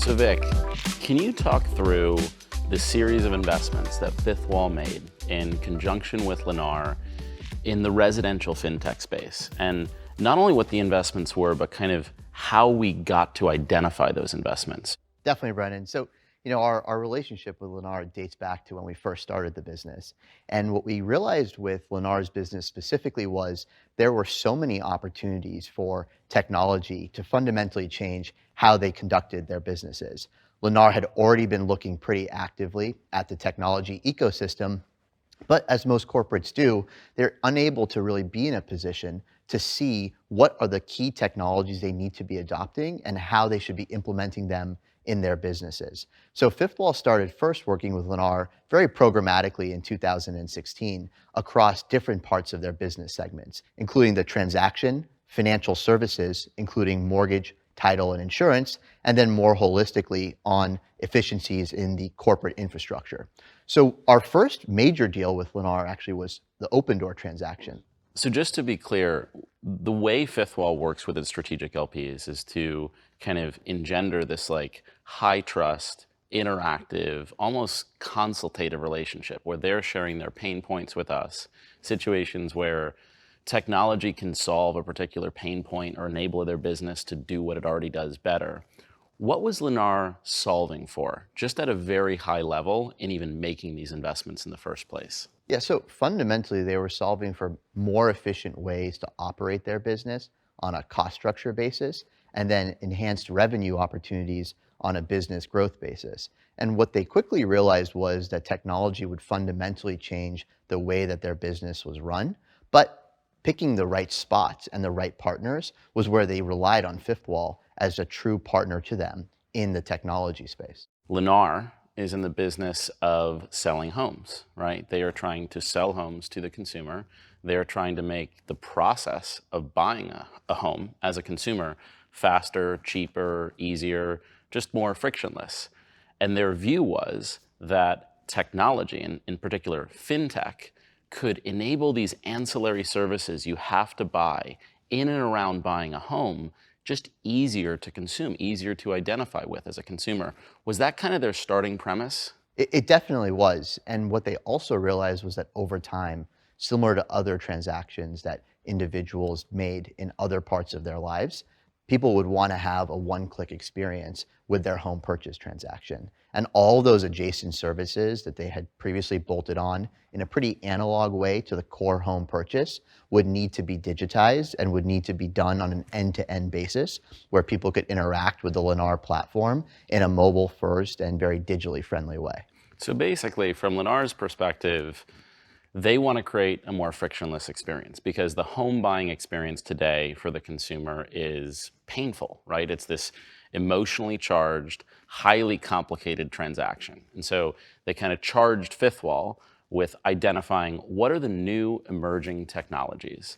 So Vik, can you talk through the series of investments that Fifth Wall made in conjunction with Lennar in the residential fintech space? And not only what the investments were, but kind of how we got to identify those investments. Definitely, Brennan. So, our relationship with Lennar dates back to when we first started the business. And what we realized with Lennar's business specifically was there were so many opportunities for technology to fundamentally change how they conducted their businesses. Lennar had already been looking pretty actively at the technology ecosystem, but as most corporates do, they're unable to really be in a position to see what are the key technologies they need to be adopting and how they should be implementing them in their businesses. So Fifth Wall started first working with Lennar very programmatically in 2016 across different parts of their business segments, including the transaction, financial services, including mortgage, title, and insurance, and then more holistically on efficiencies in the corporate infrastructure. So our first major deal with Lennar actually was the Opendoor transaction. So just to be clear, the way Fifth Wall works with its strategic LPs is to kind of engender this like high trust, interactive, almost consultative relationship where they're sharing their pain points with us, situations where technology can solve a particular pain point or enable their business to do what it already does better. What was Lennar solving for, just at a very high level, in even making these investments in the first place? Yeah, so fundamentally, they were solving for more efficient ways to operate their business on a cost structure basis, and then enhanced revenue opportunities on a business growth basis. And what they quickly realized was that technology would fundamentally change the way that their business was run, but picking the right spots and the right partners was where they relied on Fifth Wall as a true partner to them in the technology space. Lennar is in the business of selling homes, right? They are trying to sell homes to the consumer. They are trying to make the process of buying a home as a consumer faster, cheaper, easier, just more frictionless. And their view was that technology, and in particular fintech, could enable these ancillary services you have to buy in and around buying a home just easier to consume, easier to identify with as a consumer. Was that kind of their starting premise? It definitely was. And what they also realized was that over time, similar to other transactions that individuals made in other parts of their lives, people would want to have a one-click experience with their home purchase transaction. And all those adjacent services that they had previously bolted on in a pretty analog way to the core home purchase would need to be digitized and would need to be done on an end-to-end basis where people could interact with the Lennar platform in a mobile-first and very digitally friendly way. So basically, from Lennar's perspective, they want to create a more frictionless experience because the home buying experience today for the consumer is painful, right? It's this emotionally charged, highly complicated transaction. And so they kind of charged Fifth Wall with identifying what are the new emerging technologies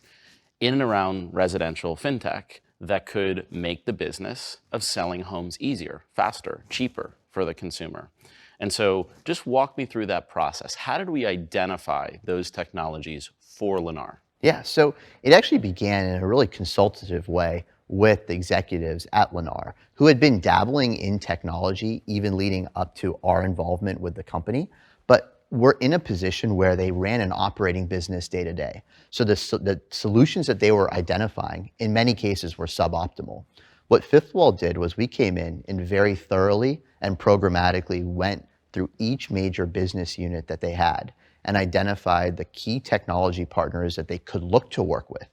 in and around residential fintech that could make the business of selling homes easier, faster, cheaper for the consumer. And so just walk me through that process. How did we identify those technologies for Lennar? Yeah, so it actually began in a really consultative way with the executives at Lennar who had been dabbling in technology even leading up to our involvement with the company, but were in a position where they ran an operating business day to day. So the solutions that they were identifying in many cases were suboptimal. What Fifth Wall did was we came in and very thoroughly and programmatically went through each major business unit that they had and identified the key technology partners that they could look to work with.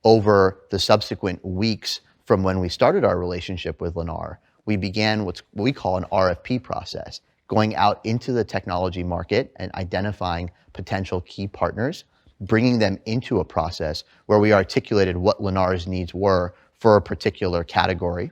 Over the subsequent weeks from when we started our relationship with Lennar, we began what we call an RFP process, going out into the technology market and identifying potential key partners, bringing them into a process where we articulated what Lennar's needs were for a particular category,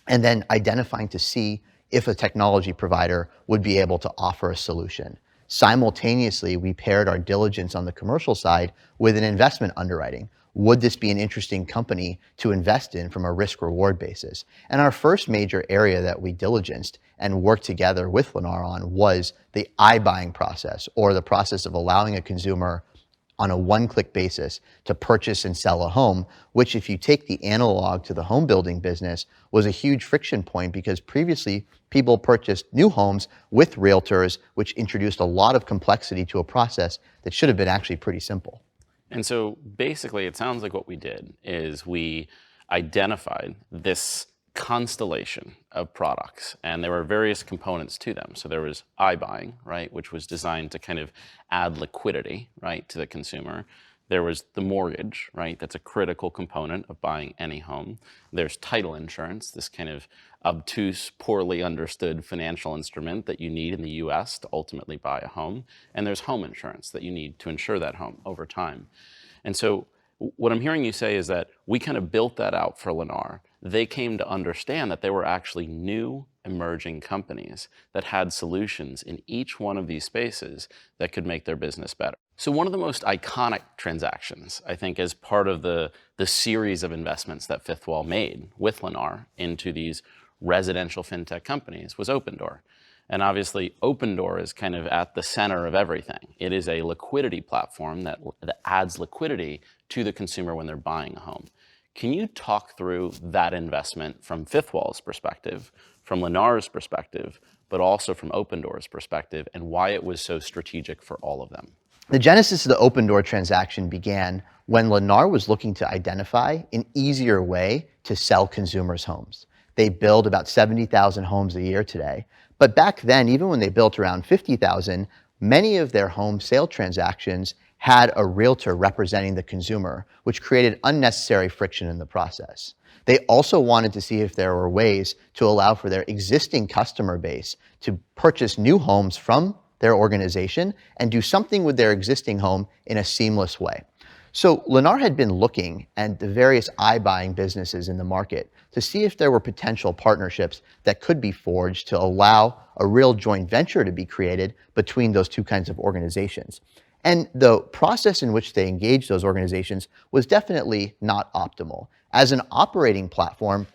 and then identifying to see if a technology provider would be able to offer a solution. Simultaneously, we paired our diligence on the commercial side with an investment underwriting. Would this be an interesting company to invest in from a risk-reward basis? And our first major area that we diligenced and worked together with Lennar on was the iBuying process, or the process of allowing a consumer on a one-click basis to purchase and sell a home, which if you take the analog to the home building business was a huge friction point because previously people purchased new homes with realtors, which introduced a lot of complexity to a process that should have been actually pretty simple. And so basically, it sounds like what we did is we identified this constellation of products, and there were various components to them. So there was iBuying, right, which was designed to kind of add liquidity, right, to the consumer. There was the mortgage, right? That's a critical component of buying any home. There's title insurance, this kind of obtuse, poorly understood financial instrument that you need in the US to ultimately buy a home. And there's home insurance that you need to insure that home over time. And so what I'm hearing you say is that we kind of built that out for Lennar. They came to understand that there were actually new emerging companies that had solutions in each one of these spaces that could make their business better. So one of the most iconic transactions, I think, as part of the series of investments that Fifth Wall made with Lennar into these residential fintech companies was Opendoor. And obviously, Opendoor is kind of at the center of everything. It is a liquidity platform that adds liquidity to the consumer when they're buying a home. Can you talk through that investment from Fifth Wall's perspective, from Lennar's perspective, but also from Opendoor's perspective, and why it was so strategic for all of them? The genesis of the Opendoor transaction began when Lennar was looking to identify an easier way to sell consumers' homes. They build about 70,000 homes a year today, but back then, even when they built around 50,000, many of their home sale transactions had a realtor representing the consumer, which created unnecessary friction in the process. They also wanted to see if there were ways to allow for their existing customer base to purchase new homes from their organization and do something with their existing home in a seamless way. So Lennar had been looking at the various iBuying businesses in the market to see if there were potential partnerships that could be forged to allow a real joint venture to be created between those two kinds of organizations. And the process in which they engaged those organizations was definitely not optimal. As an operating platform,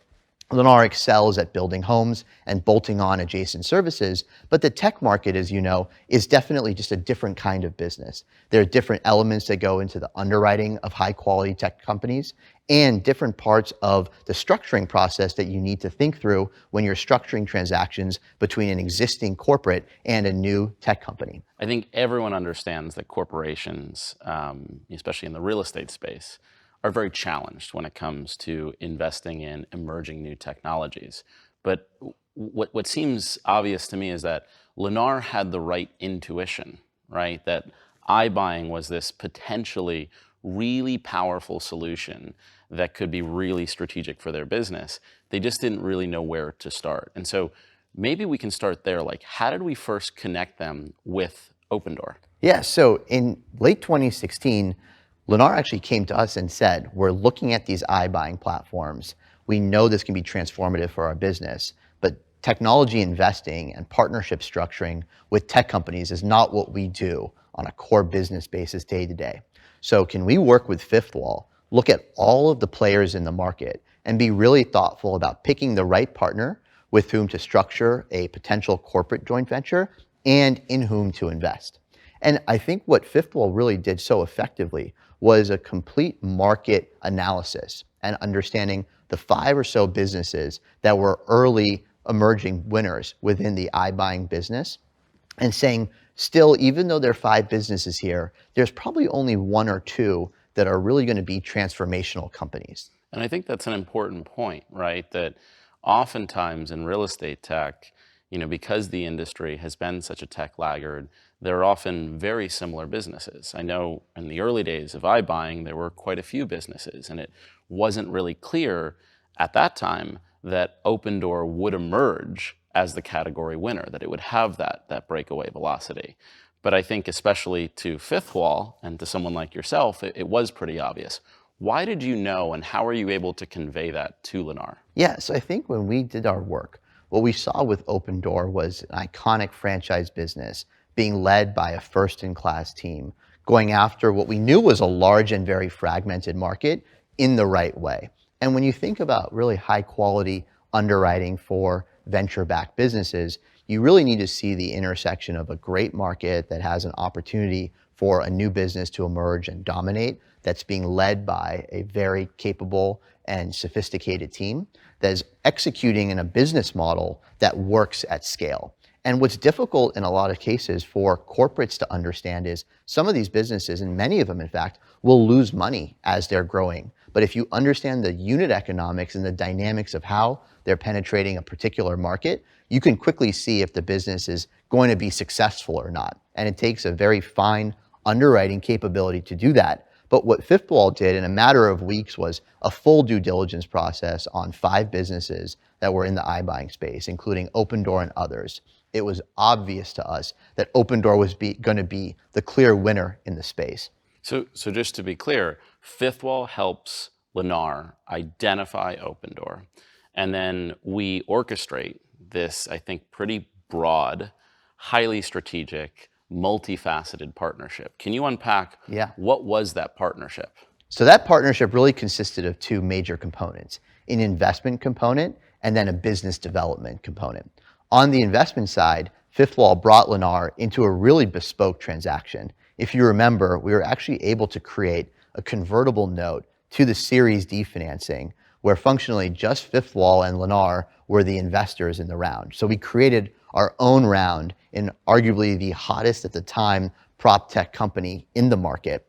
Lennar excels at building homes and bolting on adjacent services, but the tech market, as you know, is definitely just a different kind of business. There are different elements that go into the underwriting of high-quality tech companies and different parts of the structuring process that you need to think through when you're structuring transactions between an existing corporate and a new tech company. I think everyone understands that corporations, especially in the real estate space, are very challenged when it comes to investing in emerging new technologies. But what seems obvious to me is that Lennar had the right intuition, right? That iBuying was this potentially really powerful solution that could be really strategic for their business. They just didn't really know where to start. And so maybe we can start there. Like, how did we first connect them with Opendoor? Yeah, so in late 2016, Lennar actually came to us and said, we're looking at these iBuying platforms. We know this can be transformative for our business, but technology investing and partnership structuring with tech companies is not what we do on a core business basis day to day. So can we work with Fifth Wall, look at all of the players in the market, and be really thoughtful about picking the right partner with whom to structure a potential corporate joint venture and in whom to invest? And I think what Fifth Wall really did so effectively was a complete market analysis and understanding the 5 or so businesses that were early emerging winners within the iBuying business and saying, still, even though there are 5 businesses here, there's probably only 1 or 2 that are really going to be transformational companies. And I think that's an important point, right? That oftentimes in real estate tech, because the industry has been such a tech laggard, there are often very similar businesses. I know in the early days of iBuying, there were quite a few businesses, and it wasn't really clear at that time that Opendoor would emerge as the category winner, that it would have that breakaway velocity. But I think especially to Fifth Wall and to someone like yourself, it was pretty obvious. Why did you know, and how are you able to convey that to Lennar? Yeah, so I think when we did our work, what we saw with Opendoor was an iconic franchise business being led by a first-in-class team, going after what we knew was a large and very fragmented market in the right way. And when you think about really high-quality underwriting for venture-backed businesses, you really need to see the intersection of a great market that has an opportunity for a new business to emerge and dominate that's being led by a very capable and sophisticated team that is executing in a business model that works at scale. And what's difficult in a lot of cases for corporates to understand is some of these businesses, and many of them in fact, will lose money as they're growing. But if you understand the unit economics and the dynamics of how they're penetrating a particular market, you can quickly see if the business is going to be successful or not. And it takes a very fine underwriting capability to do that. But what Fifth Wall did in a matter of weeks was a full due diligence process on 5 businesses that were in the iBuying space, including Opendoor and others. It was obvious to us that Opendoor was going to be the clear winner in the space. So just to be clear, Fifth Wall helps Lennar identify Opendoor, and then we orchestrate this, I think, pretty broad, highly strategic, multifaceted partnership. Can you unpack what was that partnership? So that partnership really consisted of 2 major components, an investment component and then a business development component. On the investment side, Fifth Wall brought Lennar into a really bespoke transaction. If you remember, we were actually able to create a convertible note to the Series D financing where functionally just Fifth Wall and Lennar were the investors in the round. So we created our own round in arguably the hottest at the time prop tech company in the market,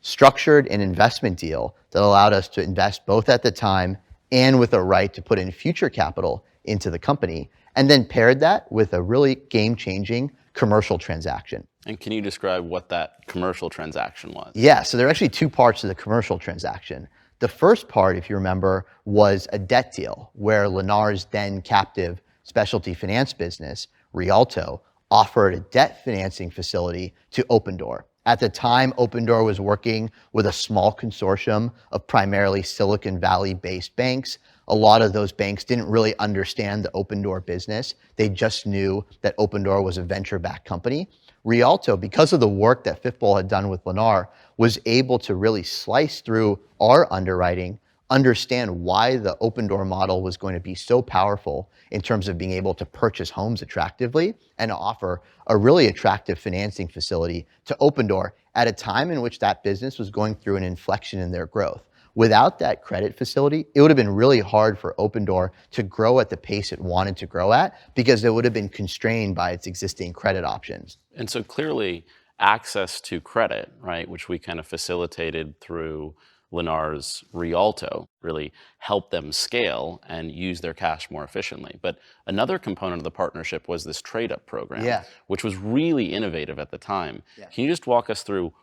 structured an investment deal that allowed us to invest both at the time and with a right to put in future capital into the company, and then paired that with a really game-changing commercial transaction. And can you describe what that commercial transaction was? Yeah, so there are actually 2 parts to the commercial transaction. The first part, if you remember, was a debt deal where Lennar's then captive specialty finance business, Rialto, offered a debt financing facility to Opendoor. At the time, Opendoor was working with a small consortium of primarily Silicon Valley-based banks. A lot of those banks didn't really understand the Opendoor business. They just knew that Opendoor was a venture-backed company. Rialto, because of the work that Fifth Wall had done with Lennar, was able to really slice through our underwriting, understand why the Opendoor model was going to be so powerful in terms of being able to purchase homes attractively and offer a really attractive financing facility to Opendoor at a time in which that business was going through an inflection in their growth. Without that credit facility, it would have been really hard for Opendoor to grow at the pace it wanted to grow at because it would have been constrained by its existing credit options. And so clearly access to credit, right, which we kind of facilitated through Lennar's Rialto, really helped them scale and use their cash more efficiently. But another component of the partnership was this trade-up program, which was really innovative at the time. Can you just walk us through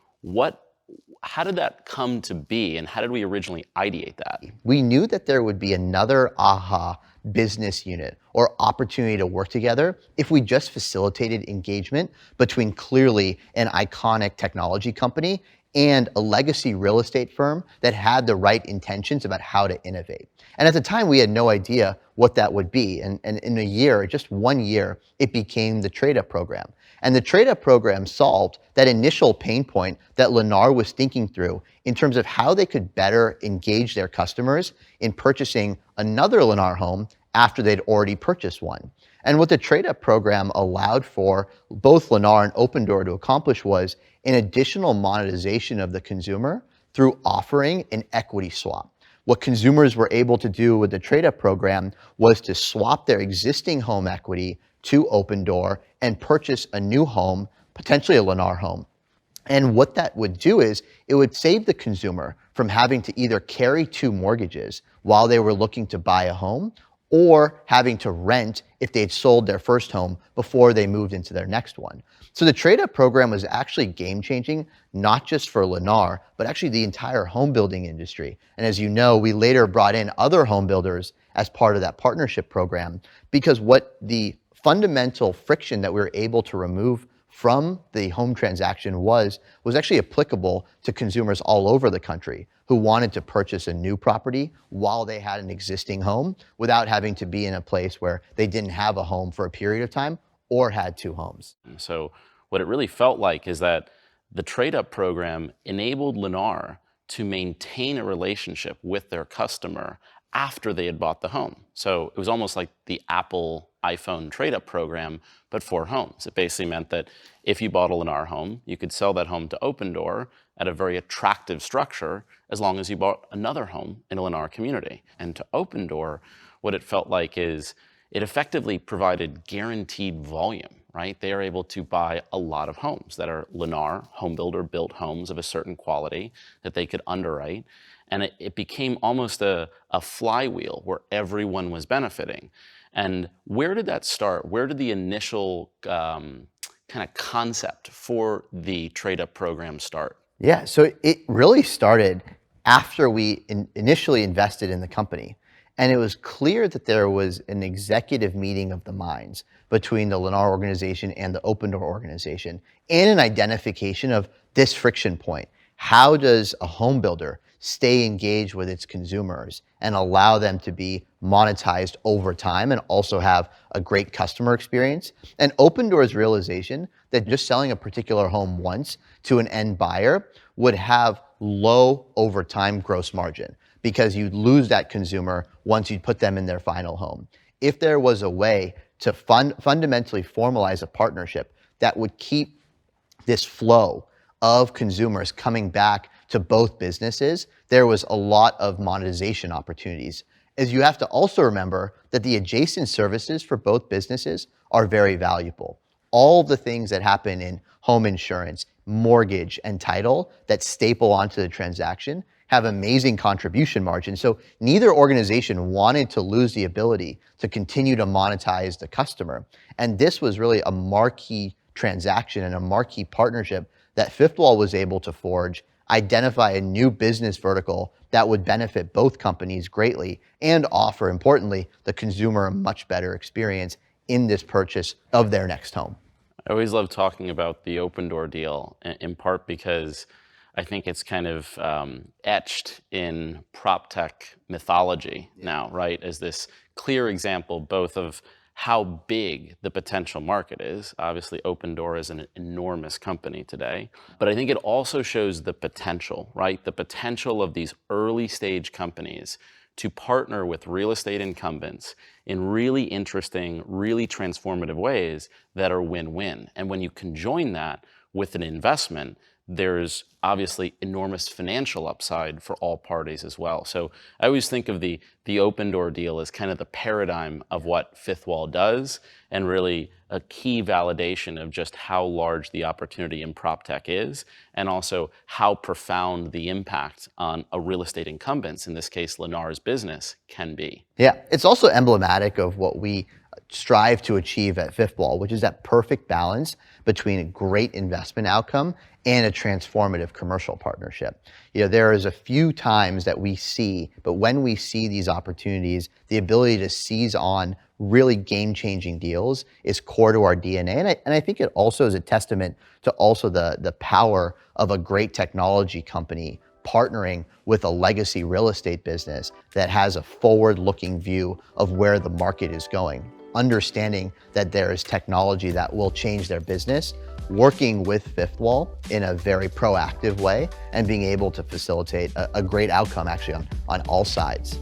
how did that come to be and how did we originally ideate that? We knew that there would be another AHA business unit or opportunity to work together if we just facilitated engagement between clearly an iconic technology company and a legacy real estate firm that had the right intentions about how to innovate. And at the time, we had no idea what that would be. And in a year, just 1 year, it became the trade-up program. And the trade-up program solved that initial pain point that Lennar was thinking through in terms of how they could better engage their customers in purchasing another Lennar home after they'd already purchased one. And what the trade-up program allowed for both Lennar and Opendoor to accomplish was an additional monetization of the consumer through offering an equity swap. What consumers were able to do with the trade-up program was to swap their existing home equity to Opendoor and purchase a new home, potentially a Lennar home. And what that would do is it would save the consumer from having to either carry 2 mortgages while they were looking to buy a home or having to rent if they'd sold their first home before they moved into their next one. So the trade-up program was actually game-changing, not just for Lennar, but actually the entire home building industry. And as you know, we later brought in other home builders as part of that partnership program because what the fundamental friction that we were able to remove from the home transaction was actually applicable to consumers all over the country who wanted to purchase a new property while they had an existing home without having to be in a place where they didn't have a home for a period of time or had 2 homes. So what it really felt like is that the trade-up program enabled Lennar to maintain a relationship with their customer after they had bought the home. So it was almost like the Apple iPhone trade-up program, but for homes. It basically meant that if you bought a Lennar home, you could sell that home to Opendoor at a very attractive structure as long as you bought another home in a Lennar community. And to Opendoor, what it felt like is it effectively provided guaranteed volume, right? They are able to buy a lot of homes that are Lennar home builder built homes of a certain quality that they could underwrite. And it became almost a flywheel where everyone was benefiting. And where did that start? Where did the initial kind of concept for the trade-up program start? Yeah, so it really started after we initially invested in the company. And it was clear that there was an executive meeting of the minds between the Lennar organization and the Opendoor organization, and an identification of this friction point. How does a home builder stay engaged with its consumers and allow them to be monetized over time and also have a great customer experience? And Opendoor's realization that just selling a particular home once to an end buyer would have low over time gross margin, because you'd lose that consumer once you put them in their final home. If there was a way to fundamentally formalize a partnership that would keep this flow of consumers coming back to both businesses, there was a lot of monetization opportunities. As you have to also remember that the adjacent services for both businesses are very valuable. All of the things that happen in home insurance, mortgage, and title that staple onto the transaction have amazing contribution margins. So neither organization wanted to lose the ability to continue to monetize the customer. And this was really a marquee transaction and a marquee partnership that Fifth Wall was able to forge, identify a new business vertical that would benefit both companies greatly and offer, importantly, the consumer a much better experience in this purchase of their next home. I always love talking about the Opendoor deal, in part because I think it's kind of etched in prop tech mythology now, right? As this clear example both of how big the potential market is. Obviously, Opendoor is an enormous company today, but I think it also shows the potential, right? The potential of these early stage companies to partner with real estate incumbents in really interesting, really transformative ways that are win-win. And when you conjoin that with an investment, there's obviously enormous financial upside for all parties as well. So I always think of the Opendoor deal as kind of the paradigm of what Fifth Wall does, and really a key validation of just how large the opportunity in prop tech is, and also how profound the impact on a real estate incumbent's, in this case Lennar's business, can be. Yeah, it's also emblematic of what we strive to achieve at Fifth Wall, which is that perfect balance between a great investment outcome and a transformative commercial partnership. There is a few times that we see, but when we see these opportunities, the ability to seize on really game-changing deals is core to our DNA. And I think it also is a testament to also the power of a great technology company partnering with a legacy real estate business that has a forward-looking view of where the market is going, understanding that there is technology that will change their business, working with Fifth Wall in a very proactive way, and being able to facilitate a great outcome actually on all sides.